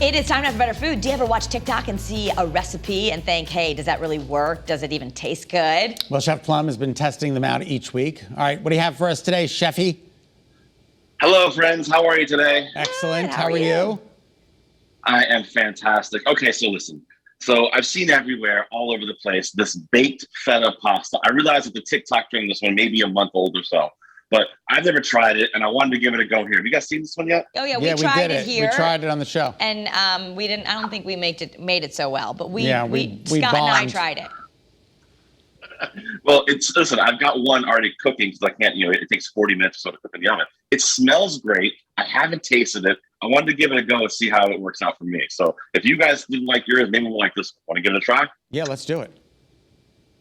It is time now for better food. Do you ever watch TikTok and see a recipe and think, hey, does that really work? Does it even taste good? Well, Chef Plum has been testing them out each week. All right, what do you have for us today, Chefy? Hello, friends. How are you today? Excellent. Good. How are you? I am fantastic. Okay, so listen. So I've seen everywhere, all over the place, this baked feta pasta. I realize that the TikTok trend, this one may be a month old or so, but I've never tried it, and I wanted to give it a go here. Have you guys seen this one yet? Oh yeah, Yeah, we tried did it here. We tried it on the show. And we didn't. I don't think we made it so well. But we Yeah, we Scott and I bombed. tried it. Well, listen, I've got one already cooking because I can't, it takes 40 minutes or so to cook in the oven. It smells great. I haven't tasted it. I wanted to give it a go and see how it works out for me. So if you guys didn't like yours, maybe we'll like this one. Want to give it a try? Yeah, let's do it.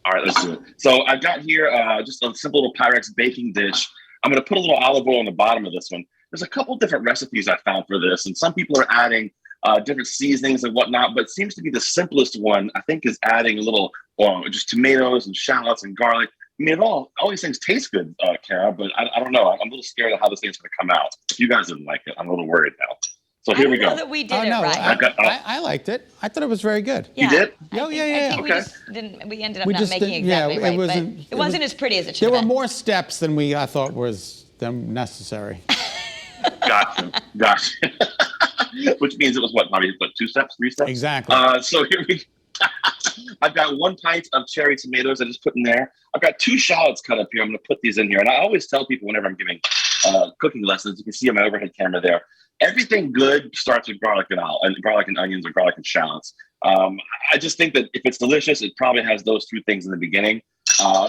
All right, let's do it. So I've got here just a simple little Pyrex baking dish. I'm going to put a little olive oil on the bottom of this one. There's a couple different recipes I found for this, and some people are adding different seasonings and whatnot, but it seems to be the simplest one, I think, is adding a little just tomatoes and shallots and garlic. I mean, all these things taste good, Kara, but I don't know. I'm a little scared of how this thing's going to come out. If you guys didn't like it, I'm a little worried now. So here we go. I don't know that we did it no, right. I liked it. I thought it was very good. Yeah. You did? Oh, yeah. I think Okay. we ended up We not just making didn't- exactly yeah, right. it It wasn't as pretty as it should There have were been. more steps than I thought was necessary. Gotcha. Which means it was probably 2 steps, 3 steps? Exactly. So here we go. I've got 1 pint of cherry tomatoes I just put in there. I've got 2 shallots cut up here. I'm going to put these in here. And I always tell people whenever I'm giving cooking lessons, you can see on my overhead camera there, everything good starts with garlic and onions or garlic and shallots. I just think that if it's delicious, it probably has those 2 things in the beginning.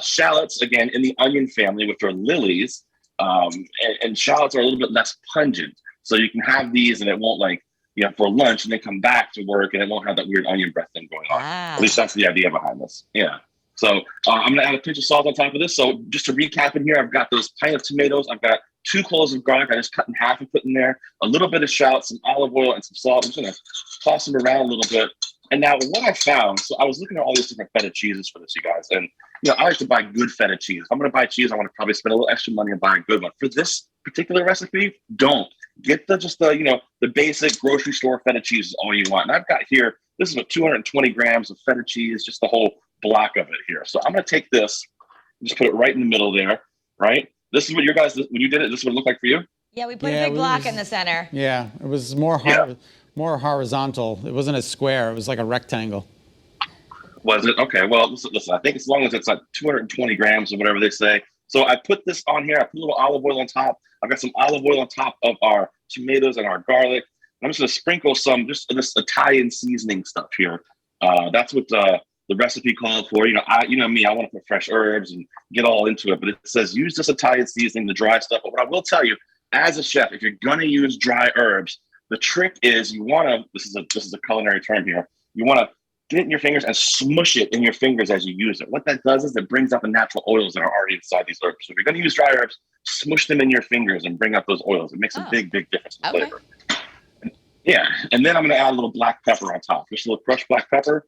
Shallots, again, in the onion family, which are lilies, and shallots are a little bit less pungent. So you can have these and it won't for lunch and then come back to work and it won't have that weird onion breath thing going on. At least that's the idea behind this. Yeah. So I'm going to add a pinch of salt on top of this. So just to recap in here, I've got those pint of tomatoes. I've got 2 cloves of garlic I just cut in half and put in there, a little bit of shallots, some olive oil, and some salt. I'm just going to toss them around a little bit. And now what I found, so I was looking at all these different feta cheeses for this, you guys. And, I like to buy good feta cheese. If I'm going to buy cheese, I want to probably spend a little extra money and buy a good one. For this particular recipe, don't. Get the basic grocery store feta cheese is all you want. And I've got here, this is 220 grams of feta cheese, just the whole block of it here. So I'm going to take this, just put it right in the middle there, right? This is what when you did it, this is what it looked like for you? Yeah, we put a big block in the center. Yeah, it was more horizontal. It wasn't a square. It was like a rectangle. Was it? Okay, well, listen, I think as long as it's like 220 grams or whatever they say. So I put this on here. I put a little olive oil on top. I've got some olive oil on top of our tomatoes and our garlic. I'm just going to sprinkle some just this Italian seasoning stuff here. That's what the recipe called for. Me, I want to put fresh herbs and get all into it. But it says use this Italian seasoning, the dry stuff. But what I will tell you, as a chef, if you're going to use dry herbs, the trick is you want to. This is a culinary term here. You want to get it in your fingers and smush it in your fingers as you use it. What that does is it brings out the natural oils that are already inside these herbs. So if you're going to use dry herbs, smush them in your fingers and bring out those oils. It makes a big difference in flavor. Yeah, and then I'm going to add a little black pepper on top. Just a little crushed black pepper.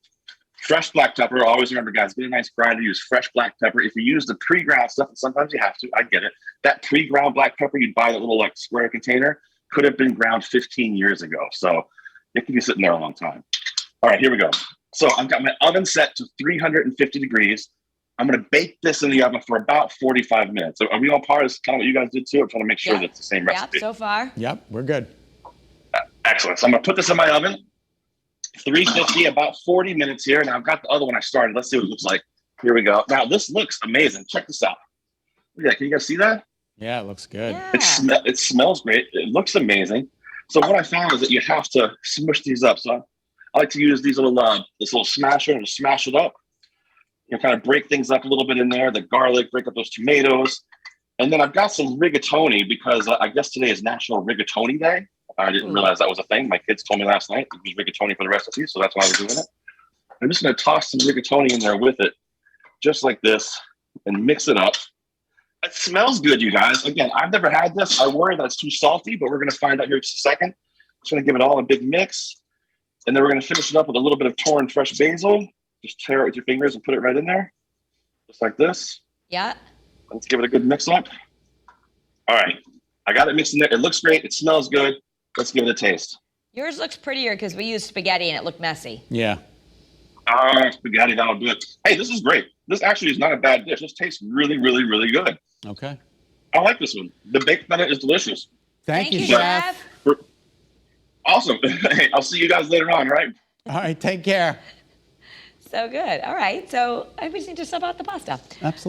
Fresh black pepper. Always remember, guys, get a nice grinder. Use fresh black pepper. If you use the pre-ground stuff, and sometimes you have to, I get it. That pre-ground black pepper, you'd buy that little square container, could have been ground 15 years ago. So it could be sitting there a long time. All right, here we go. So I've got my oven set to 350 degrees. I'm going to bake this in the oven for about 45 minutes. So are we on par? Is kind of what you guys did too? I'm trying to make sure that it's the same recipe. Yep, so far. Yep, we're good. Excellent. So I'm going to put this in my oven. 350, about 40 minutes here. Now I've got the other one I started. Let's see what it looks like. Here we go. Now this looks amazing. Check this out. Look at that. Can you guys see that? Yeah, it looks good. Yeah. It smells great. It looks amazing. So what I found is that you have to smush these up. So I like to use these this little smasher and smash it up. Kind of break things up a little bit in there. The garlic, break up those tomatoes. And then I've got some rigatoni because I guess today is National Rigatoni Day. I didn't realize that was a thing. My kids told me last night to use rigatoni for the recipe, so that's why we're doing it. I'm just going to toss some rigatoni in there with it, just like this, and mix it up. It smells good, you guys. Again, I've never had this. I worry that it's too salty, but we're going to find out here in just a second. Just going to give it all a big mix, and then we're going to finish it up with a little bit of torn fresh basil. Just tear it with your fingers and put it right in there, just like this. Yeah. Let's give it a good mix up. All right. I got it mixed in there. It looks great. It smells good. Let's give it a taste. Yours looks prettier because we used spaghetti and it looked messy. Yeah. Spaghetti, that'll do it. Hey, this is great. This actually is not a bad dish. This tastes really, really, really good. Okay. I like this one. The baked feta is delicious. Thank you, Chef. Chef. Awesome. Hey, I'll see you guys later on, right? All right, take care. So good. All right. So we just need to sub out the pasta. Absolutely.